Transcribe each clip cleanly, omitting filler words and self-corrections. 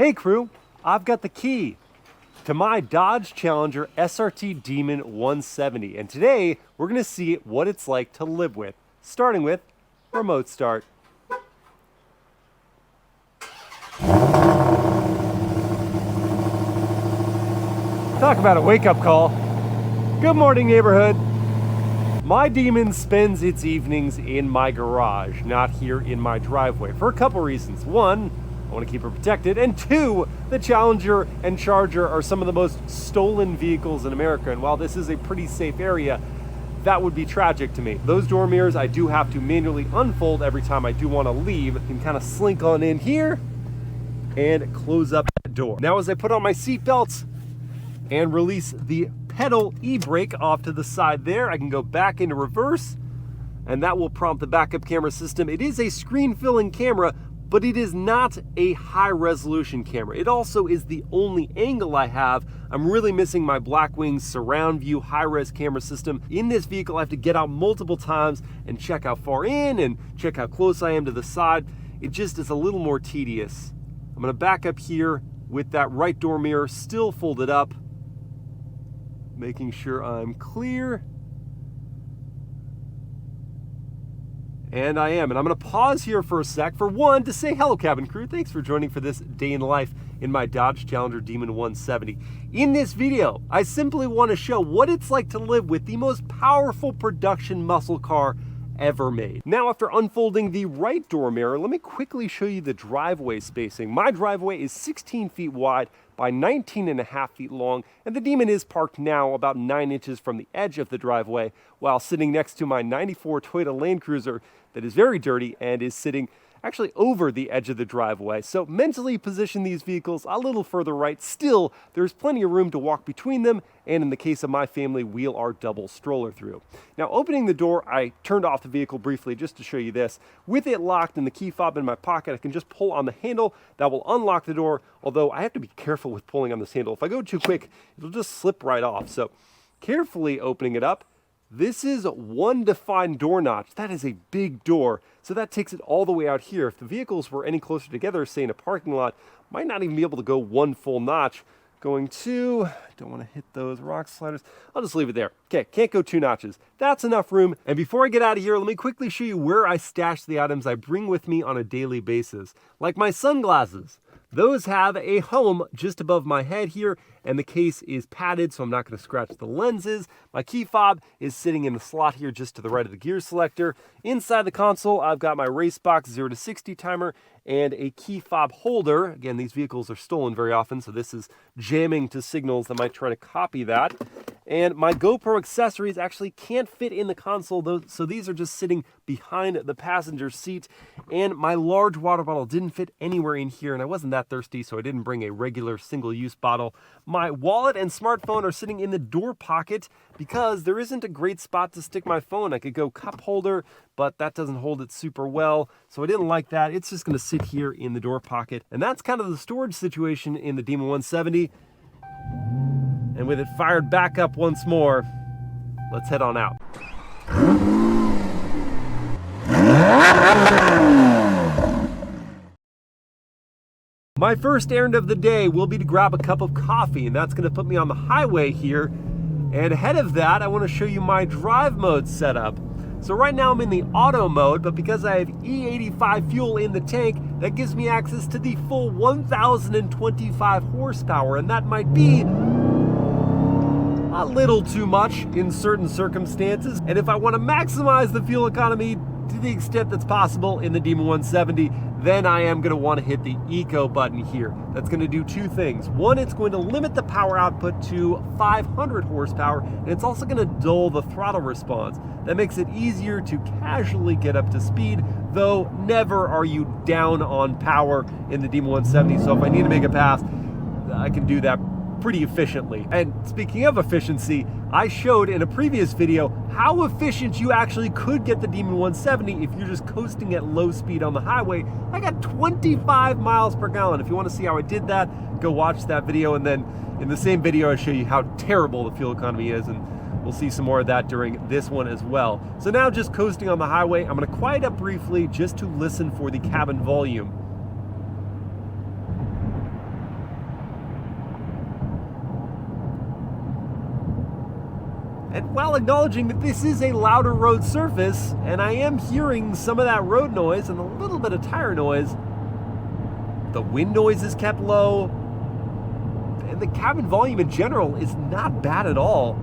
Hey crew, I've got the key to my Dodge Challenger SRT Demon 170, and today we're going to see what it's like to live with, starting with remote start. Talk about a wake-up call. Good morning, neighborhood. My Demon spends its evenings in my garage, not here in my driveway, for a couple reasons. One, I want to keep her protected, and two, the Challenger and Charger are some of the most stolen vehicles in America, and while this is a pretty safe area, that would be tragic to me. Those door mirrors I do have to manually unfold every time I do want to leave. I can kind of slink on in here and close up that door. Now as I put on my seat belts and release the pedal e-brake off to the side there, I can go back into reverse, and that will prompt the backup camera system. It is a screen-filling camera, but it is not a high-resolution camera. It also is the only angle I have. I'm really missing my Blackwing surround view high-res camera system. In this vehicle, I have to get out multiple times and check how far in and check how close I am to the side. It just is a little more tedious. I'm gonna back up here with that right door mirror still folded up, making sure I'm clear. And I am, and I'm gonna pause here for a sec for one to say hello, cabin crew. Thanks for joining for this day in life in my Dodge Challenger Demon 170. In this video, I simply want to show what it's like to live with the most powerful production muscle car ever made. Now, after unfolding the right door mirror, let me quickly show you the driveway spacing. My driveway is 16 feet wide by 19.5 feet long, and the Demon is parked now about 9 inches from the edge of the driveway, while sitting next to my 94 Toyota Land Cruiser that is very dirty and is sitting actually over the edge of the driveway. So mentally position these vehicles a little further right. Still, there's plenty of room to walk between them, and in the case of my family, wheel our double stroller through. Now, opening the door, I turned off the vehicle briefly just to show you this. With it locked and the key fob in my pocket, I can just pull on the handle. That will unlock the door, although I have to be careful with pulling on this handle. If I go too quick, it'll just slip right off. So carefully opening it up. This is one defined door notch. That is a big door, so that takes it all the way out here. If the vehicles were any closer together, say in a parking lot, might not even be able to go one full notch. Going two, don't want to hit those rock sliders. I'll just leave it there. Okay, can't go 2 notches. That's enough room. And before I get out of here, let me quickly show you where I stash the items I bring with me on a daily basis. Like my sunglasses. Those have a home just above my head here, and the case is padded, so I'm not going to scratch the lenses. My key fob is sitting in the slot here just to the right of the gear selector. Inside the console, I've got my race box 0 to 60 timer and a key fob holder. Again, these vehicles are stolen very often, so this is jamming to signals that might try to copy that. And my GoPro accessories actually can't fit in the console, though, so these are just sitting behind the passenger seat. And my large water bottle didn't fit anywhere in here, and I wasn't that thirsty, so I didn't bring a regular single-use bottle. My wallet and smartphone are sitting in the door pocket because there isn't a great spot to stick my phone. I could go cup holder, but that doesn't hold it super well, so I didn't like that. It's just going to sit here in the door pocket. And that's kind of the storage situation in the Demon 170. And with it fired back up once more, let's head on out. My first errand of the day will be to grab a cup of coffee, and that's going to put me on the highway here. And ahead of that, I want to show you my drive mode setup. So right now I'm in the auto mode, but because I have E85 fuel in the tank, that gives me access to the full 1,025 horsepower, and that might be a little too much in certain circumstances. And if I want to maximize the fuel economy to the extent that's possible in the Demon 170, then I am going to want to hit the Eco button here. That's going to do 2 things. One, it's going to limit the power output to 500 horsepower, and it's also going to dull the throttle response. That makes it easier to casually get up to speed, though never are you down on power in the Demon 170, so if I need to make a pass, I can do that pretty efficiently. And speaking of efficiency, I showed in a previous video how efficient you actually could get the Demon 170 if you're just coasting at low speed on the highway. I got 25 miles per gallon. If you want to see how I did that, go watch that video, and then in the same video I show you how terrible the fuel economy is, and we'll see some more of that during this one as well. So now just coasting on the highway, I'm going to quiet up briefly just to listen for the cabin volume. And while acknowledging that this is a louder road surface, and I am hearing some of that road noise and a little bit of tire noise, the wind noise is kept low, and the cabin volume in general is not bad at all,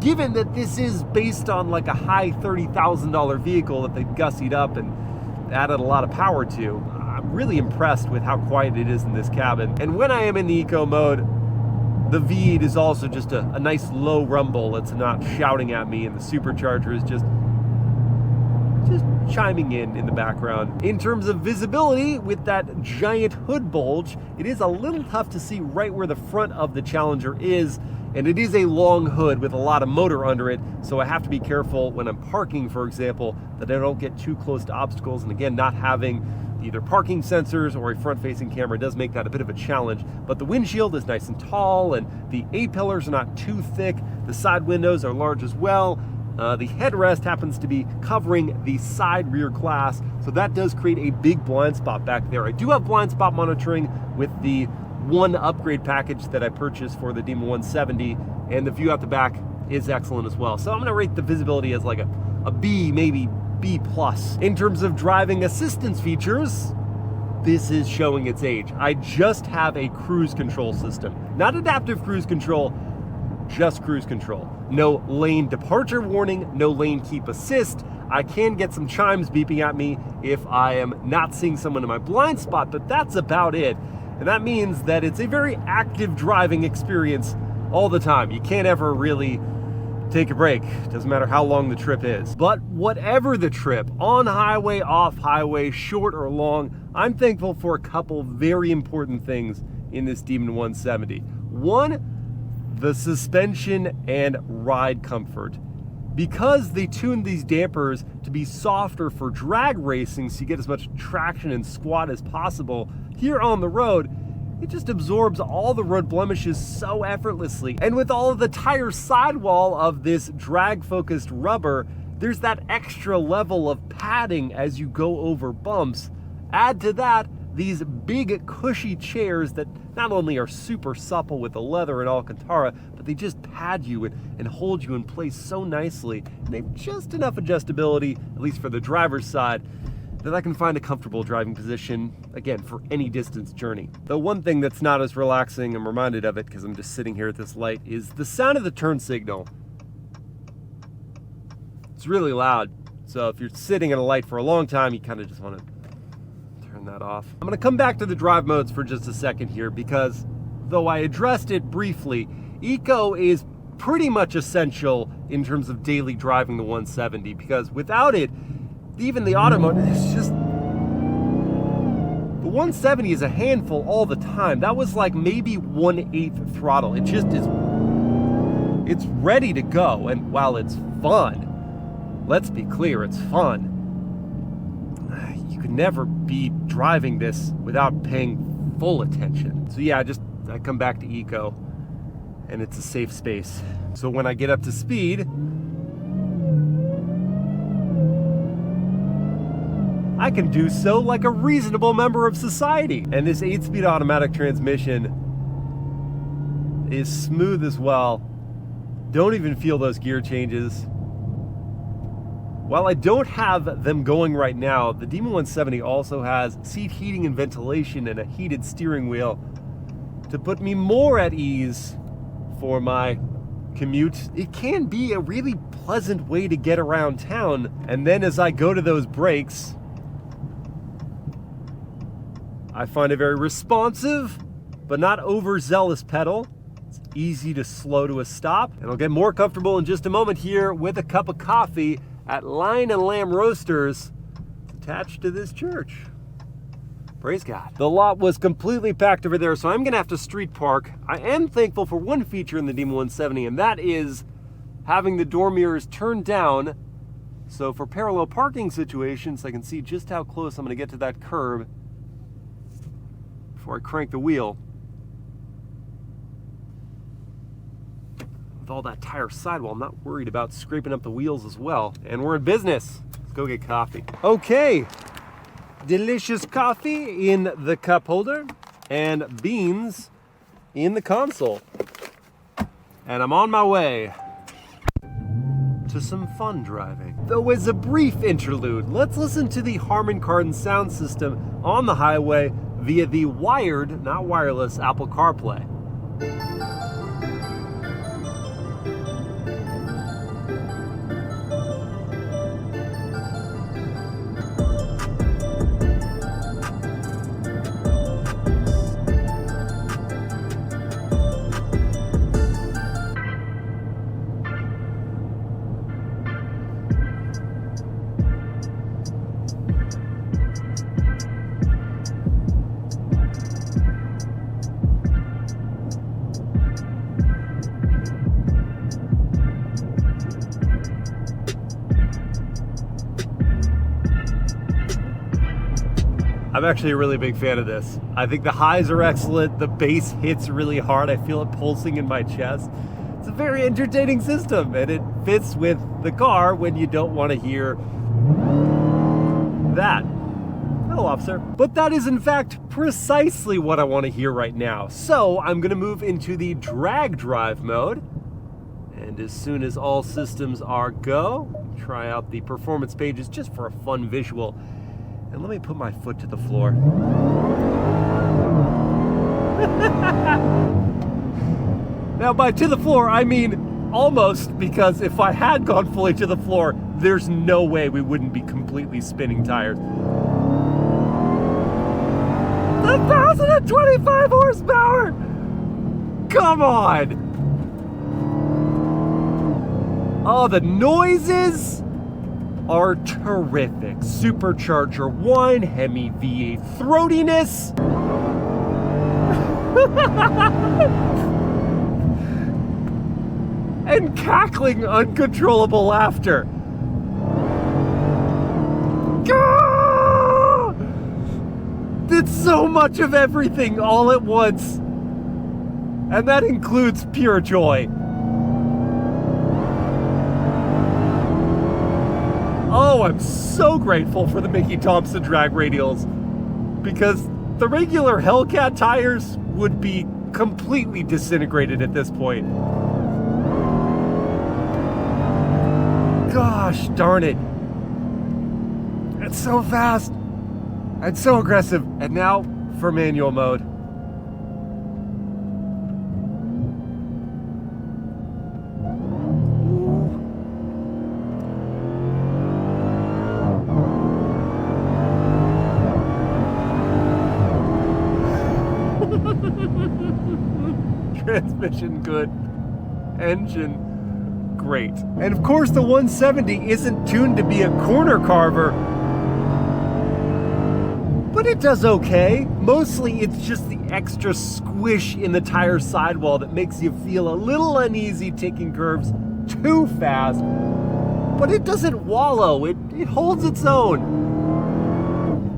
given that this is based on like a high $30,000 vehicle that they've gussied up and added a lot of power to. I'm really impressed with how quiet it is in this cabin. And when I am in the eco mode, the V8 is also just a nice low rumble. It's not shouting at me, and the Supercharger is just chiming in the background. In terms of visibility, with that giant hood bulge, it is a little tough to see right where the front of the Challenger is, and it is a long hood with a lot of motor under it, so I have to be careful when I'm parking, for example, that I don't get too close to obstacles. And again, not having either parking sensors or a front-facing camera does make that a bit of a challenge. But the windshield is nice and tall, and the A-pillars are not too thick. The side windows are large as well. The headrest happens to be covering the side rear glass, so that does create a big blind spot back there. I do have blind spot monitoring with the one upgrade package that I purchased for the Demon 170, and the view out the back is excellent as well. So I'm going to rate the visibility as like a B, maybe B+. In terms of driving assistance features, this is showing its age. I just have a cruise control system, not adaptive cruise control, just cruise control. No lane departure warning, no lane keep assist. I can get some chimes beeping at me if I am not seeing someone in my blind spot, but that's about it. And that means that it's a very active driving experience all the time. You can't ever really take a break. Doesn't matter how long the trip is. But whatever the trip, on highway, off highway, short or long, I'm thankful for a couple very important things in this Demon 170. One, the suspension and ride comfort. Because they tuned these dampers to be softer for drag racing so you get as much traction and squat as possible, here on the road, it just absorbs all the road blemishes so effortlessly. And with all of the tire sidewall of this drag-focused rubber, there's that extra level of padding as you go over bumps. Add to that these big cushy chairs that not only are super supple with the leather and Alcantara, but they just pad you and hold you in place so nicely. And they've just enough adjustability, at least for the driver's side, that I can find a comfortable driving position, again, for any distance journey. The one thing that's not as relaxing, I'm reminded of it because I'm just sitting here at this light, is the sound of the turn signal. It's really loud. So if you're sitting at a light for a long time, you kind of just want to turn that off. I'm going to come back to the drive modes for just a second here, because though I addressed it briefly, Eco is pretty much essential in terms of daily driving the 170, because without it, even the auto mode is just... The 170 is a handful all the time. That was like maybe 1/8 throttle. It just is... It's ready to go, and while it's fun, let's be clear, it's fun, you could never be driving this without paying full attention. So yeah, I come back to Eco, and it's a safe space. So when I get up to speed, I can do so like a reasonable member of society. And this 8-speed automatic transmission is smooth as well. Don't even feel those gear changes. While I don't have them going right now, the Demon 170 also has seat heating and ventilation and a heated steering wheel to put me more at ease for my commute. It can be a really pleasant way to get around town. And then as I go to those brakes, I find a very responsive, but not overzealous pedal. It's easy to slow to a stop. And I'll get more comfortable in just a moment here with a cup of coffee at Lion and Lamb Roasters attached to this church. Praise God. The lot was completely packed over there, so I'm gonna have to street park. I am thankful for one feature in the Demon 170, and that is having the door mirrors turned down. So for parallel parking situations, I can see just how close I'm gonna get to that curb before I crank the wheel. With all that tire sidewall, I'm not worried about scraping up the wheels as well. And we're in business. Let's go get coffee. Okay, delicious coffee in the cup holder and beans in the console. And I'm on my way. to some fun driving. Though as a brief interlude, let's listen to the Harman Kardon sound system on the highway via the wired, not wireless, Apple CarPlay. I'm actually a really big fan of this. I think the highs are excellent. The bass hits really hard. I feel it pulsing in my chest. It's a very entertaining system, and it fits with the car when you don't want to hear that. Hello, officer. But that is in fact precisely what I want to hear right now. So I'm going to move into the drag drive mode. And as soon as all systems are go, try out the performance pages just for a fun visual. And let me put my foot to the floor. Now, by to the floor, I mean almost, because if I had gone fully to the floor, there's no way we wouldn't be completely spinning tires. 1,025 horsepower! Come on! Oh, the noises are terrific. Supercharger 1, Hemi V8 throatiness. And cackling uncontrollable laughter. Ah! It's so much of everything all at once. And that includes pure joy. Oh, I'm so grateful for the Mickey Thompson drag radials, because the regular Hellcat tires would be completely disintegrated at this point. Gosh darn it. It's so fast and so aggressive. And now for manual mode. Transmission good, engine great. And of course the 170 isn't tuned to be a corner carver, but it does okay. Mostly it's just the extra squish in the tire sidewall that makes you feel a little uneasy taking curves too fast, but it doesn't wallow, it holds its own.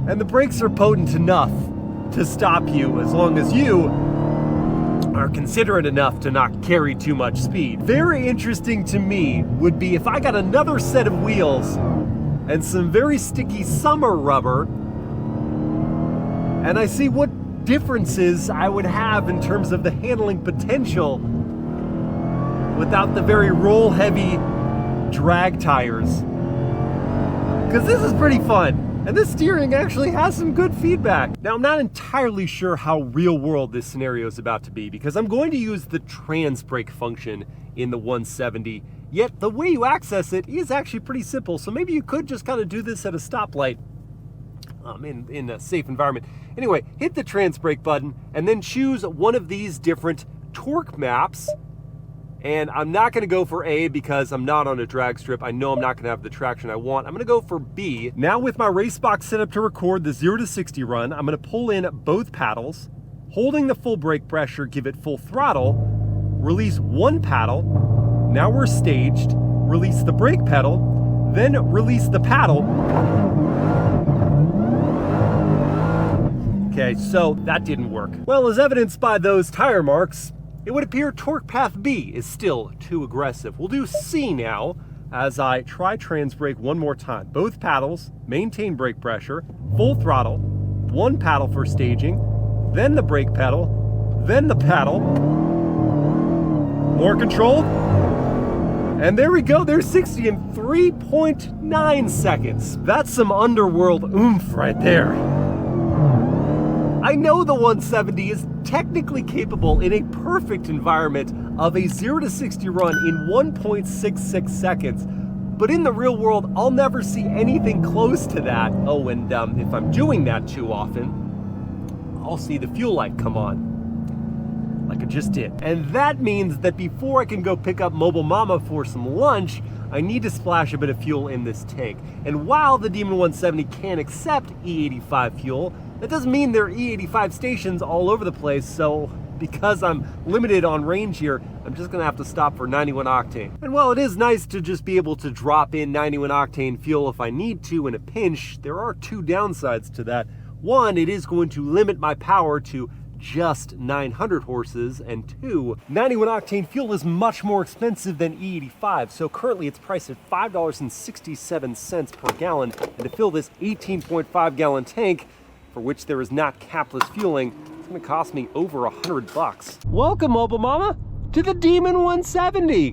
And the brakes are potent enough to stop you as long as you are considerate enough to not carry too much speed. Very interesting to me would be if I got another set of wheels and some very sticky summer rubber, and I see what differences I would have in terms of the handling potential without the very roll heavy drag tires. Because this is pretty fun. And this steering actually has some good feedback. Now, I'm not entirely sure how real world this scenario is about to be, because I'm going to use the trans brake function in the 170, yet the way you access it is actually pretty simple. So maybe you could just kind of do this at a stoplight in a safe environment. Anyway, hit the trans brake button and then choose one of these different torque maps. And I'm not going to go for A because I'm not on a drag strip. I know I'm not going to have the traction I want. I'm going to go for B. Now with my race box set up to record the 0 to 60 run, I'm going to pull in both paddles, holding the full brake pressure, give it full throttle, release one paddle. Now we're staged. Release the brake pedal, then release the paddle. Okay, so that didn't work. Well, as evidenced by those tire marks, it would appear torque path B is still too aggressive. We'll do C now as I try trans brake one more time. Both paddles, maintain brake pressure, full throttle, one paddle for staging, then the brake pedal, then the paddle. More controlled. And there we go, there's 60 in 3.9 seconds. That's some underworld oomph right there. I know the 170 is technically capable in a perfect environment of a 0 to 60 run in 1.66 seconds, but in the real world, I'll never see anything close to that. Oh, and if I'm doing that too often, I'll see the fuel light come on, like I just did. And that means that before I can go pick up Mobile Mama for some lunch, I need to splash a bit of fuel in this tank. And while the Demon 170 can accept E85 fuel, that doesn't mean there are E85 stations all over the place, so because I'm limited on range here, I'm just gonna have to stop for 91 octane. And while it is nice to just be able to drop in 91 octane fuel if I need to in a pinch, there are two downsides to that. One, it is going to limit my power to just 900 horses, and two, 91 octane fuel is much more expensive than E85, so currently it's priced at $5.67 per gallon, and to fill this 18.5 gallon tank, for which there is not capless fueling, it's gonna cost me over $100. Welcome, Mobile Mama, to the Demon 170,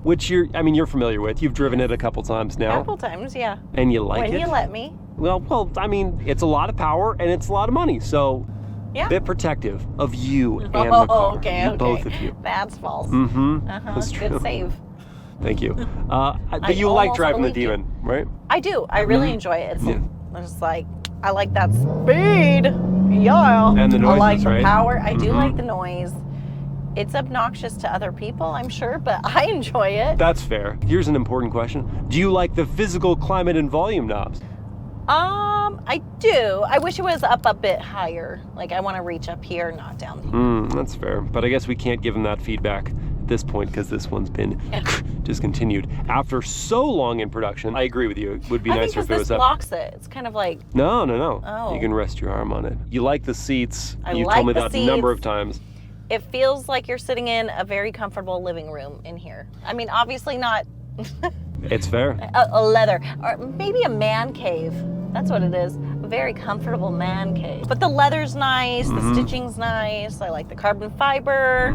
which you're familiar with. You've driven it a couple times now. A couple times, yeah. And you like it? When you let me. Well, I mean, it's a lot of power and it's a lot of money, so yeah. Bit protective of you and the car. Okay. Both of you. That's false. Mm-hmm. That's true. Good save. Thank you. But you like driving the Demon, right? I do. I really enjoy it. It's like, I like that speed. Yeah. And the noises, I like the right? power. I do like the noise. It's obnoxious to other people, I'm sure, but I enjoy it. That's fair. Here's an important question. Do you like the physical climate and volume knobs? I do. I wish it was up a bit higher. Like, I want to reach up here, not down. That's fair. But I guess we can't give them that feedback at this point because this one's been discontinued. After so long in production, I agree with you. It would be nicer if it was up. This blocks it. It's kind of like... No. Oh. You can rest your arm on it. You like the seats. You've told me that a number of times. It feels like you're sitting in a very comfortable living room in here. I mean, obviously not... It's fair. A leather, or maybe a man cave. That's what it is. A very comfortable man cave. But the leather's nice, the stitching's nice. I like the carbon fiber.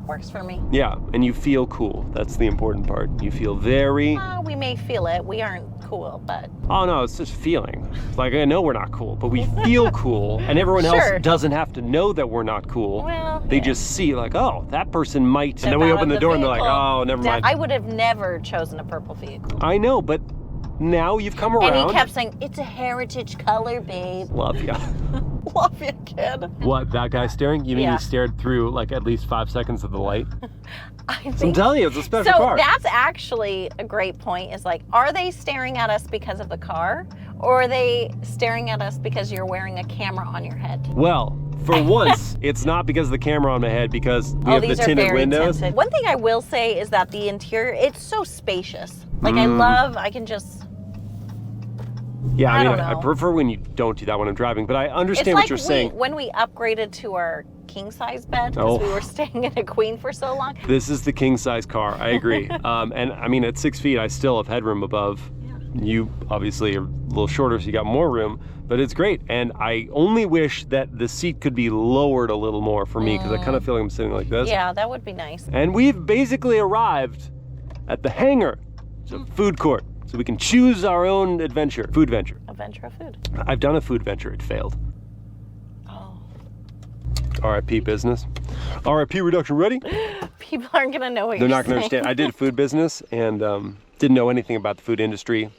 Works for me. Yeah, and you feel cool. That's the important part. You feel very... We may feel it. We aren't cool, but... Oh no, it's just feeling. Like, I know we're not cool, but we feel cool, and everyone else doesn't have to know that we're not cool. Well, they just see like, oh, that person might. And then we open the door and they're like, oh, never mind. I would have never chosen a purple vehicle. I know, but now you've come around. And he kept saying, it's a heritage color, babe. Love ya. Love you, kid. What, that guy staring? You mean he stared through like at least 5 seconds of the light? I'm telling you, it's a special car. So that's actually a great point. Is like, are they staring at us because of the car? Or are they staring at us because you're wearing a camera on your head? Well, for once, it's not because of the camera on my head, because we have the tinted windows. Tinted. One thing I will say is that the interior, it's so spacious. Like I can just... Yeah, I mean, I prefer when you don't do that when I'm driving, but I understand what you're saying. When we upgraded to our king size bed, because we were staying in a queen for so long. This is the king size car, I agree. And I mean, at 6 feet, I still have headroom above. You obviously are a little shorter, so you got more room, but it's great. And I only wish that the seat could be lowered a little more for me, because I kind of feel like I'm sitting like this. Yeah, that would be nice. And we've basically arrived at the hangar. It's a food court, so we can choose our own adventure. Food venture. Adventure of food. I've done a food venture, it failed. Oh. RIP business. RIP reduction ready? People aren't gonna know what They're you're not gonna understand. I did food business and didn't know anything about the food industry.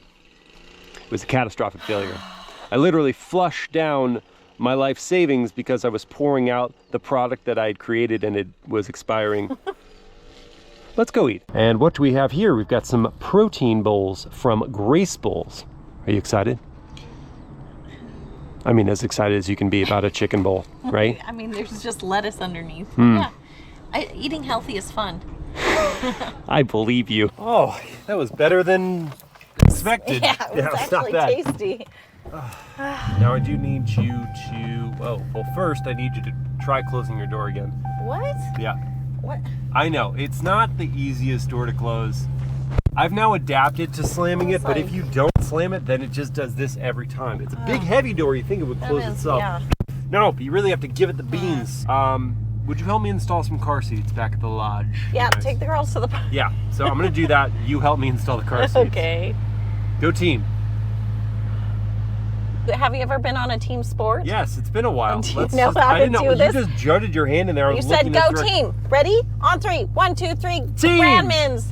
It was a catastrophic failure. I literally flushed down my life savings because I was pouring out the product that I had created and it was expiring. Let's go eat. And what do we have here? We've got some protein bowls from Grace Bowls. Are you excited? I mean, as excited as you can be about a chicken bowl, right? I mean, there's just lettuce underneath. Yeah, eating healthy is fun. I believe you. Oh, that was better than expected. Yeah, it was actually tasty. Now I do need you to, well, first I need you to try closing your door again. What? Yeah. What? I know, it's not the easiest door to close. I've now adapted to slamming it, but if you don't slam it, then it just does this every time. It's a big, heavy door. You think it would close itself. Yeah. No, but you really have to give it the beans. would you help me install some car seats back at the lodge? Yeah, Nice. take the girls to the park. Yeah, so I'm gonna do that. You help me install the car seats. Okay. Go team. Have you ever been on a team sport? Yes, it's been a while. Do you know how I didn't to know. do this? You just jutted your hand in there. I You was said looking go this team. Ready? On 3. 1, 2, 3. Team! Grandmans.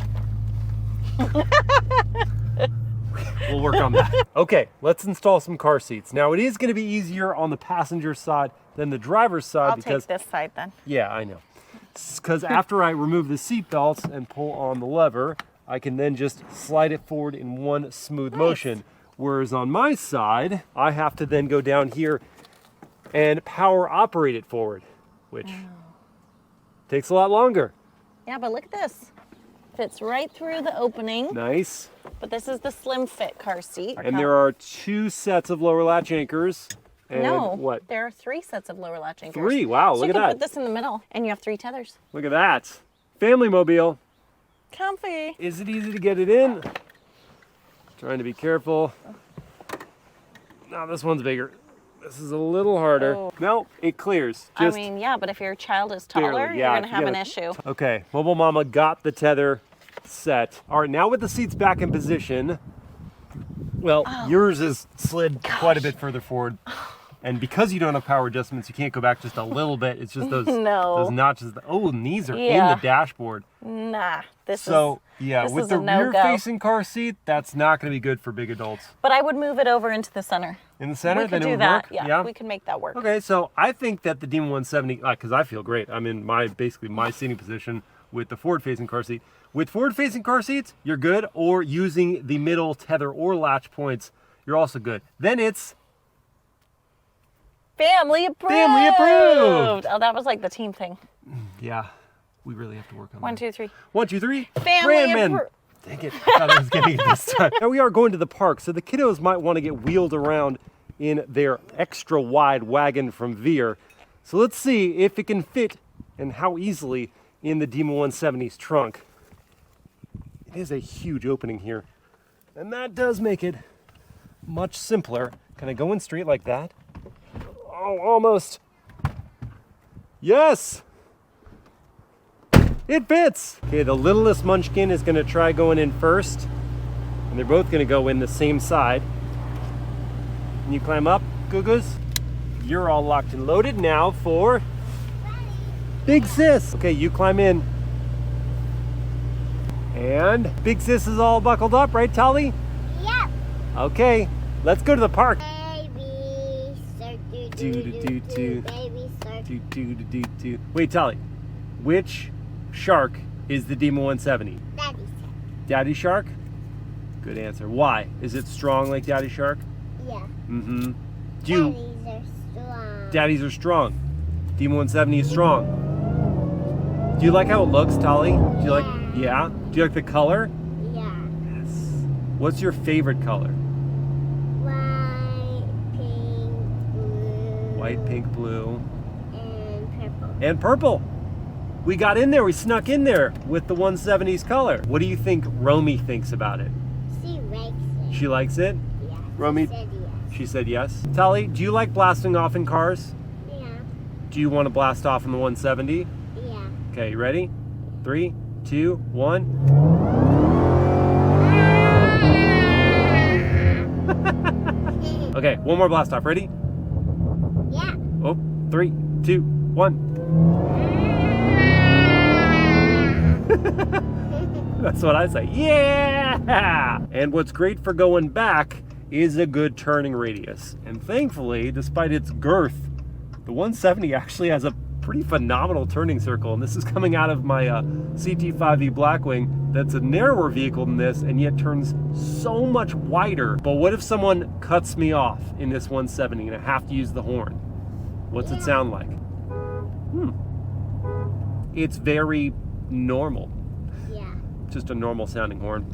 We'll work on that. Okay, let's install some car seats. Now, it is going to be easier on the passenger side than the driver's side I'll because take this side then. yeah, I know. Because after I remove the seat belts and pull on the lever, I can then just slide it forward in one smooth motion. Whereas on my side, I have to then go down here and power operate it forward, which takes a lot longer. Yeah, but look at this. Fits right through the opening. Nice. But this is the slim fit car seat. And there are 2 sets of lower latch anchors. And No, what? there are 3 sets of lower latch anchors. 3, wow, So look you at can that. put this in the middle, and you have 3 tethers. Look at that. Family mobile. Comfy. Is it easy to get it in? Trying to be careful. No, this one's bigger. This is a little harder. Oh. No, it clears. I Just mean, yeah, but if your child is taller, barely. you're Yeah, going to have you an gotta- issue. Okay, Mobile Mama got the tether set. All right, now with the seats back in position, well, yours is slid quite a bit further forward. And because you don't have power adjustments, you can't go back just a little bit. It's just those, No. those notches. Oh, and these are in Yeah. the dashboard. Nah, this So, is... yeah, this with is the a no-go. rear-facing car seat, that's not going to be good for big adults. But I would move it over into the center. In the center, We then could it do would that. work? Yeah, we could make that work. Okay, so I think that the Demon 170, because I feel great. I'm in basically my seating position with the forward-facing car seat. With forward-facing car seats, you're good, or using the middle tether or latch points, you're also good. Then it's Family approved. Family approved. Oh, that was like the team thing. yeah, we really have to work on 1, that. 2, 3. 1, 2, 3. Family Grandman. approved. Dang it! I thought I was getting it this time. Now we are going to the park, so the kiddos might want to get wheeled around in their extra wide wagon from Veer. So let's see if it can fit and how easily in the Demon 170's trunk. It is a huge opening here, and that does make it much simpler. Can I go in straight like that? Oh, almost. Yes! It fits! Okay, the littlest munchkin is gonna try going in first, and they're both gonna go in the same side. Can you climb up, Goo-Goos? You're all locked and loaded now for Big Sis. Okay, you climb in. And Big Sis is all buckled up, right, Tali? Yep. Okay, let's go to the park. Baby shark, Do, do, do, do. baby shark. Do, do, do, do, do. Wait, Tali, which shark is the Demon 170? Daddy shark. Daddy Shark? Good answer. Why? Is it strong like Daddy Shark? Yeah. Mm-hmm. Do you, Daddies are strong. Daddies are strong. Demon 170 is strong. Do you like how it looks, Tali? Do you like, yeah? Do you like the color? Yeah. Yes. What's your favorite color? White, pink, blue. White, pink, blue, And purple. and purple. We got in there, we snuck in there with the 170's color. What do you think Romy thinks about it? She likes it. She likes it? Yeah. Romy? She said yes. She said yes. Tali, do you like blasting off in cars? Yeah. Do you want to blast off in the 170? Yeah. Okay, you ready? 3, 2, 1. Okay, one more blast off. Ready? Yeah. Oh, 3, 2, 1. That's what I say. Yeah! And what's great for going back is a good turning radius. And thankfully, despite its girth, the 170 actually has a pretty phenomenal turning circle. And this is coming out of my CT5V Blackwing that's a narrower vehicle than this and yet turns so much wider. But what if someone cuts me off in this 170 and I have to use the horn? What's it sound like? It's very normal. Yeah. Just a normal sounding horn.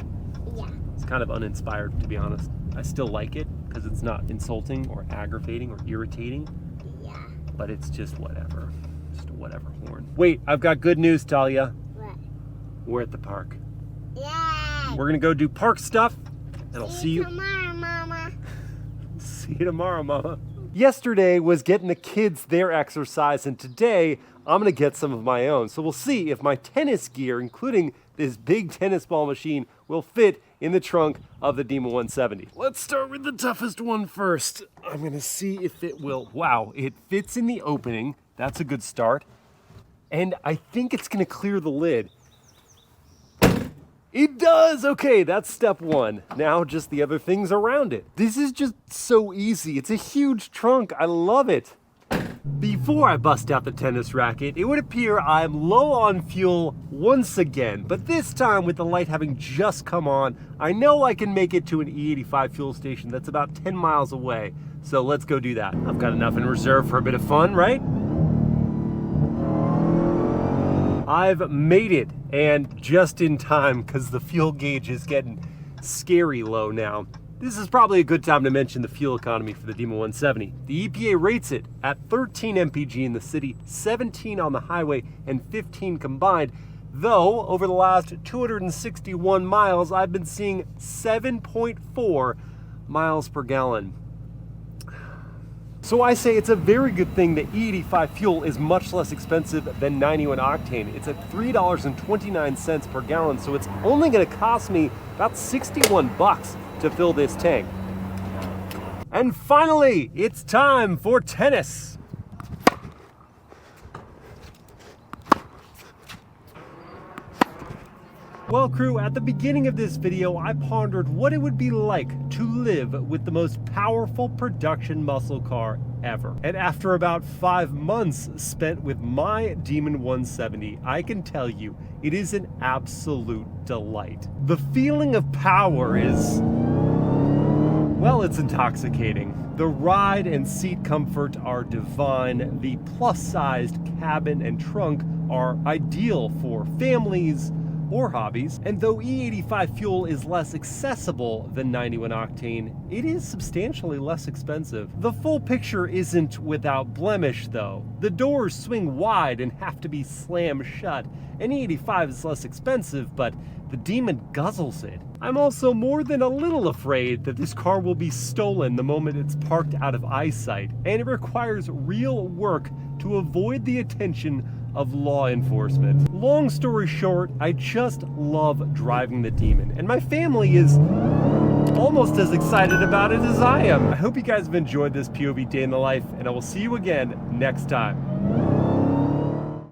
Yeah. It's kind of uninspired, to be honest. I still like it because it's not insulting or aggravating or irritating, Yeah. but it's just whatever. Just a whatever horn. Wait, I've got good news, Talia. What? We're at the park. Yeah. We're gonna go do park stuff, and I'll see you. tomorrow, Mama. See you tomorrow, Mama. Yesterday was getting the kids their exercise, and today I'm gonna get some of my own. So we'll see if my tennis gear, including this big tennis ball machine, will fit in the trunk of the Demon 170. Let's start with the toughest one first. I'm gonna see if it will. Wow, it fits in the opening. That's a good start. And I think it's gonna clear the lid. It does! Okay, that's step one. Now just the other things around it. This is just so easy. It's a huge trunk. I love it. Before I bust out the tennis racket, it would appear I'm low on fuel once again, but this time with the light having just come on, I know I can make it to an E85 fuel station that's about 10 miles away. So let's go do that. I've got enough in reserve for a bit of fun, right? I've made it, and just in time, because the fuel gauge is getting scary low now. This is probably a good time to mention the fuel economy for the Demon 170. The EPA rates it at 13 mpg in the city, 17 on the highway, and 15 combined, though over the last 261 miles, I've been seeing 7.4 miles per gallon. So I say it's a very good thing that E85 fuel is much less expensive than 91 octane. It's at $3.29 per gallon, so it's only gonna cost me about 61 bucks to fill this tank. And finally, it's time for tennis. Well, crew, at the beginning of this video, I pondered what it would be like to live with the most powerful production muscle car ever. And after about 5 months spent with my Demon 170, I can tell you it is an absolute delight. The feeling of power is, well, it's intoxicating. The ride and seat comfort are divine. The plus-sized cabin and trunk are ideal for families or hobbies, and though E85 fuel is less accessible than 91 octane, it is substantially less expensive. The full picture isn't without blemish though. The doors swing wide and have to be slammed shut, and E85 is less expensive, but the Demon guzzles it. I'm also more than a little afraid that this car will be stolen the moment it's parked out of eyesight, and it requires real work to avoid the attention of law enforcement. Long story short, I just love driving the Demon, and my family is almost as excited about it as I am. I hope you guys have enjoyed this POV day in the life, and I will see you again next time.